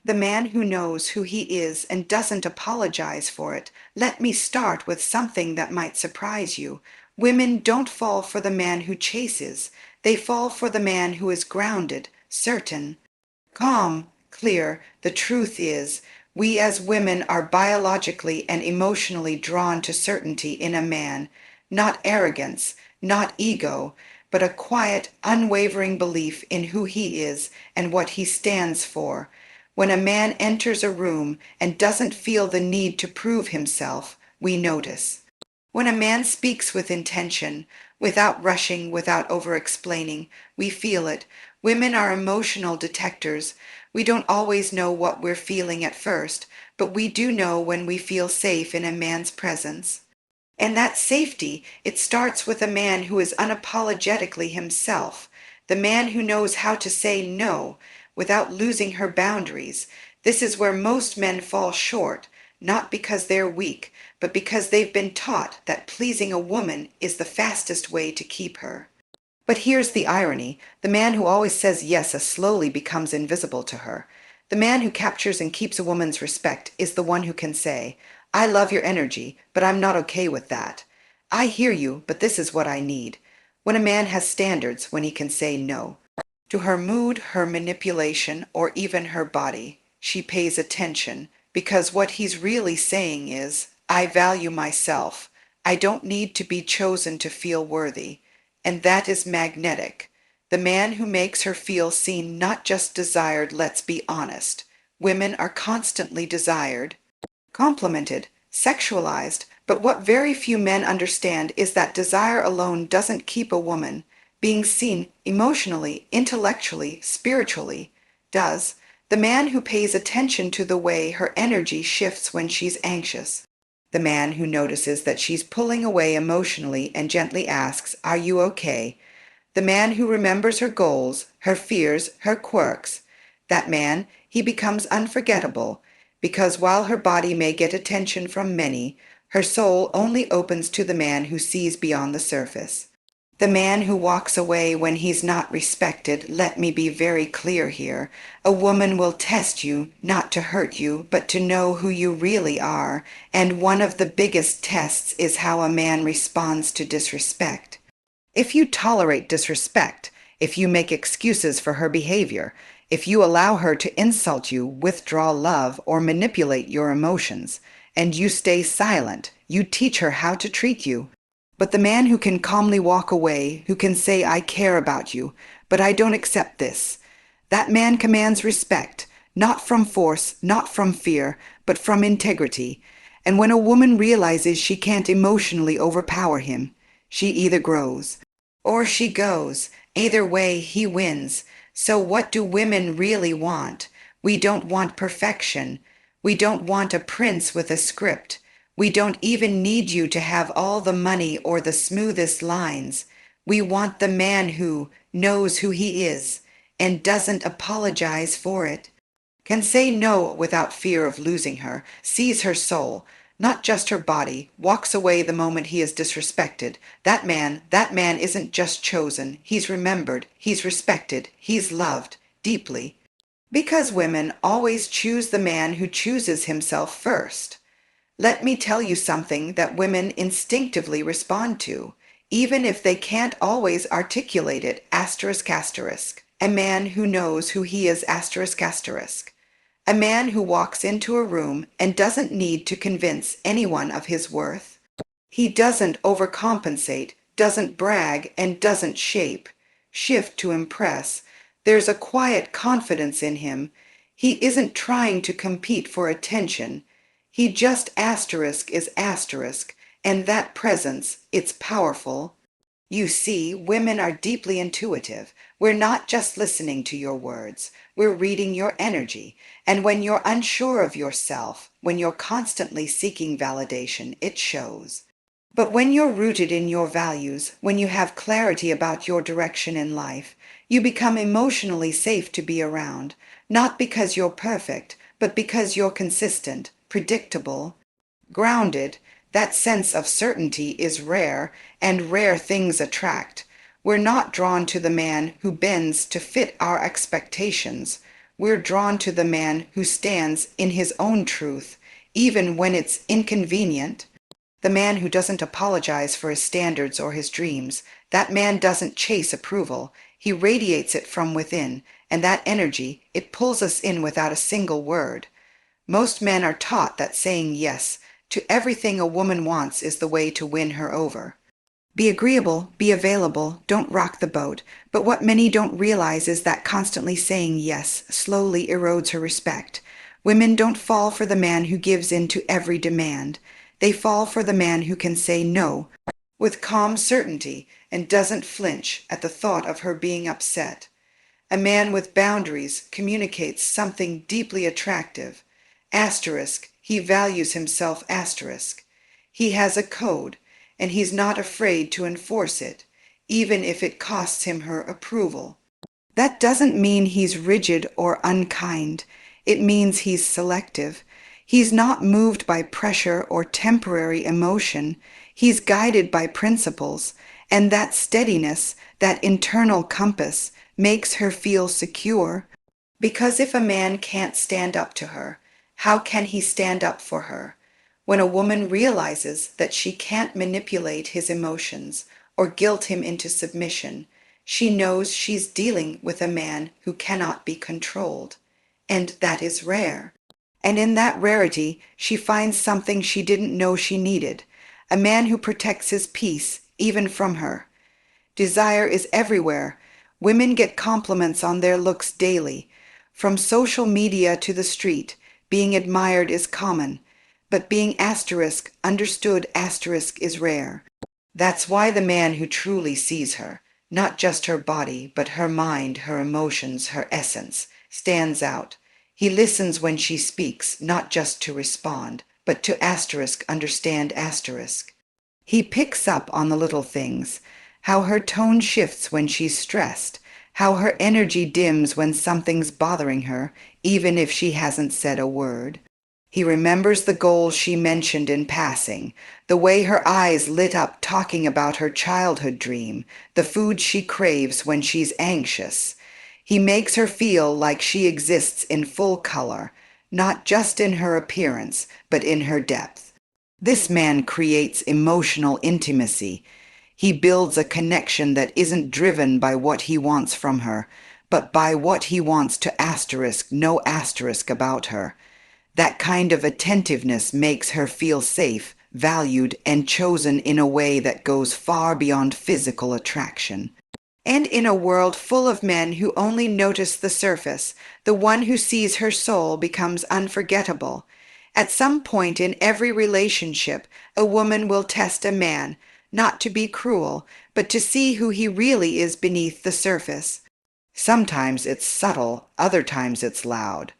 The man who knows who he is and doesn't apologize for it. Let me start with something that might surprise you. Women don't fall for the man who chases. They fall for the man who is grounded, certain, calm, clear. The truth is, we as women are biologically and emotionally drawn to certainty in a man, not arrogance, not ego, but a quiet, unwavering belief in who he is and what he stands for. When a man enters a room and doesn't feel the need to prove himself, we notice. When a man speaks with intention, without rushing, without over-explaining, we feel it. Women are emotional detectors. We don't always know what we're feeling at first, but we do know when we feel safe in a man's presence. And that safety, it starts with a man who is unapologetically himself, the man who knows how to say no without losing her boundaries. This is where most men fall short, not because they're weak, but because they've been taught that pleasing a woman is the fastest way to keep her. But here's the irony. The man who always says yes slowly becomes invisible to her. The man who captures and keeps a woman's respect is the one who can say, I love your energy, but I'm not okay with that. I hear you, but this is what I need. When a man has standards, when he can say no to her mood, her manipulation, or even her body, she pays attention, because what he's really saying is, I value myself. I don't need to be chosen to feel worthy. And that is magnetic. The man who makes her feel seen, not just desired. Let's be honest. Women are constantly desired, complimented, sexualized, but what very few men understand is that desire alone doesn't keep a woman. Being seen emotionally, intellectually, spiritually does. The man who pays attention to the way her energy shifts when she's anxious. The man who notices that she's pulling away emotionally and gently asks, Are you okay? The man who remembers her goals, her fears, her quirks. That man, he becomes unforgettable, because while her body may get attention from many, her soul only opens to the man who sees beyond the surface. The man who walks away when he's not respected. Let me be very clear here. A woman will test you, not to hurt you, but to know who you really are. And one of the biggest tests is how a man responds to disrespect. If you tolerate disrespect, if you make excuses for her behavior, if you allow her to insult you, withdraw love, or manipulate your emotions, and you stay silent, you teach her how to treat you. But the man who can calmly walk away, who can say, I care about you, but I don't accept this, that man commands respect, not from force, not from fear, but from integrity. And when a woman realizes she can't emotionally overpower him, she either grows or she goes. Either way, he wins. So what do women really want? We don't want perfection. We don't want a prince with a script. We don't even need you to have all the money or the smoothest lines. We want the man who knows who he is and doesn't apologize for it, can say no without fear of losing her, sees her soul, not just her body, walks away the moment he is disrespected. That man isn't just chosen. He's remembered, he's respected, he's loved deeply. Because women always choose the man who chooses himself first. Let me tell you something that women instinctively respond to, even if they can't always articulate it, asterisk, asterisk. A man who knows who he is, asterisk, asterisk. A man who walks into a room and doesn't need to convince anyone of his worth. He doesn't overcompensate, doesn't brag, and doesn't shift to impress. There's a quiet confidence in him. He isn't trying to compete for attention. He just asterisk is asterisk, and that presence, it's powerful. You see, women are deeply intuitive. We're not just listening to your words. We're reading your energy. And when you're unsure of yourself, when you're constantly seeking validation, it shows. But when you're rooted in your values, when you have clarity about your direction in life, you become emotionally safe to be around, not because you're perfect, but because you're consistent, predictable, grounded. That sense of certainty is rare, and rare things attract. We're not drawn to the man who bends to fit our expectations. We're drawn to the man who stands in his own truth, even when it's inconvenient. The man who doesn't apologize for his standards or his dreams. That man doesn't chase approval. He radiates it from within, and that energy, it pulls us in without a single word. Most men are taught that saying yes to everything a woman wants is the way to win her over. Be agreeable, be available, don't rock the boat. But what many don't realize is that constantly saying yes slowly erodes her respect. Women don't fall for the man who gives in to every demand. They fall for the man who can say no with calm certainty and doesn't flinch at the thought of her being upset. A man with boundaries communicates something deeply attractive. Asterisk, he values himself asterisk. He has a code, and he's not afraid to enforce it, even if it costs him her approval. That doesn't mean he's rigid or unkind. It means he's selective. He's not moved by pressure or temporary emotion. He's guided by principles, and that steadiness, that internal compass, makes her feel secure. Because if a man can't stand up to her, how can he stand up for her? When a woman realizes that she can't manipulate his emotions or guilt him into submission, she knows she's dealing with a man who cannot be controlled. And that is rare. And in that rarity, she finds something she didn't know she needed, a man who protects his peace, even from her. Desire is everywhere. Women get compliments on their looks daily. From social media to the street, being admired is common. But being asterisk, understood asterisk is rare. That's why the man who truly sees her, not just her body, but her mind, her emotions, her essence, stands out. He listens when she speaks, not just to respond, but to asterisk understand asterisk. He picks up on the little things, how her tone shifts when she's stressed, how her energy dims when something's bothering her, even if she hasn't said a word. He remembers the goals she mentioned in passing, the way her eyes lit up talking about her childhood dream, the food she craves when she's anxious. He makes her feel like she exists in full color, not just in her appearance, but in her depth. This man creates emotional intimacy. He builds a connection that isn't driven by what he wants from her, but by what he wants to asterisk, no asterisk about her. That kind of attentiveness makes her feel safe, valued, and chosen in a way that goes far beyond physical attraction. And in a world full of men who only notice the surface, the one who sees her soul becomes unforgettable. At some point in every relationship, a woman will test a man, not to be cruel, but to see who he really is beneath the surface. Sometimes it's subtle, other times it's loud.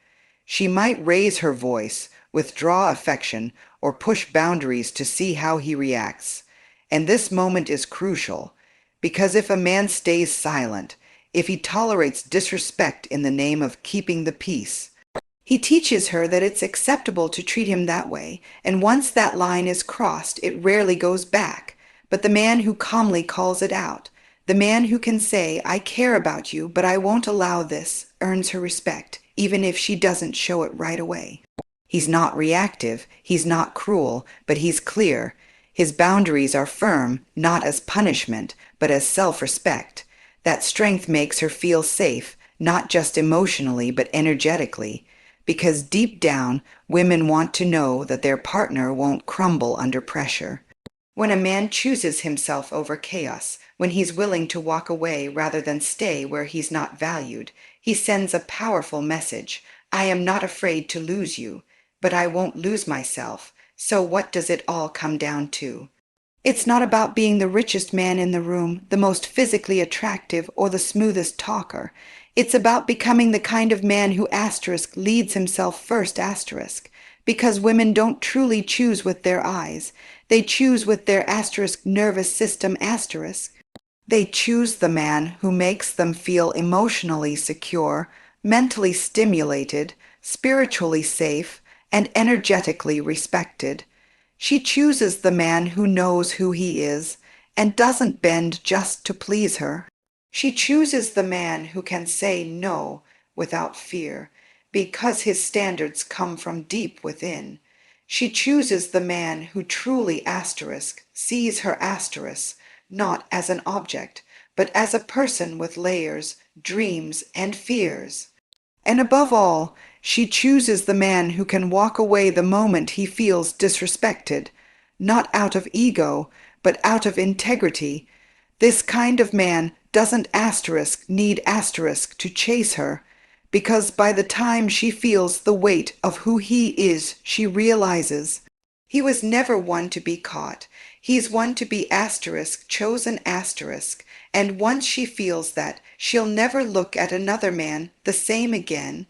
She might raise her voice, withdraw affection, or push boundaries to see how he reacts. And this moment is crucial, because if a man stays silent, if he tolerates disrespect in the name of keeping the peace, he teaches her that it's acceptable to treat him that way, and once that line is crossed, it rarely goes back. But the man who calmly calls it out, the man who can say, I care about you, but I won't allow this, earns her respect, even if she doesn't show it right away. He's not reactive, he's not cruel, but he's clear. His boundaries are firm, not as punishment, but as self-respect. That strength makes her feel safe, not just emotionally, but energetically. Because deep down, women want to know that their partner won't crumble under pressure. When a man chooses himself over chaos, when he's willing to walk away rather than stay where he's not valued, he sends a powerful message. I am not afraid to lose you, but I won't lose myself. So what does it all come down to? It's not about being the richest man in the room, the most physically attractive, or the smoothest talker. It's about becoming the kind of man who asterisk leads himself first asterisk. Because women don't truly choose with their eyes. They choose with their asterisk nervous system asterisk. They choose the man who makes them feel emotionally secure, mentally stimulated, spiritually safe, and energetically respected. She chooses the man who knows who he is and doesn't bend just to please her. She chooses the man who can say no without fear, because his standards come from deep within. She chooses the man who truly sees her not as an object, but as a person with layers, dreams, and fears. And above all, she chooses the man who can walk away the moment he feels disrespected, not out of ego, but out of integrity. This kind of man doesn't need to chase her, because by the time she feels the weight of who he is, she realizes he was never one to be caught. He's one to be chosen and once she feels that, she'll never look at another man the same again.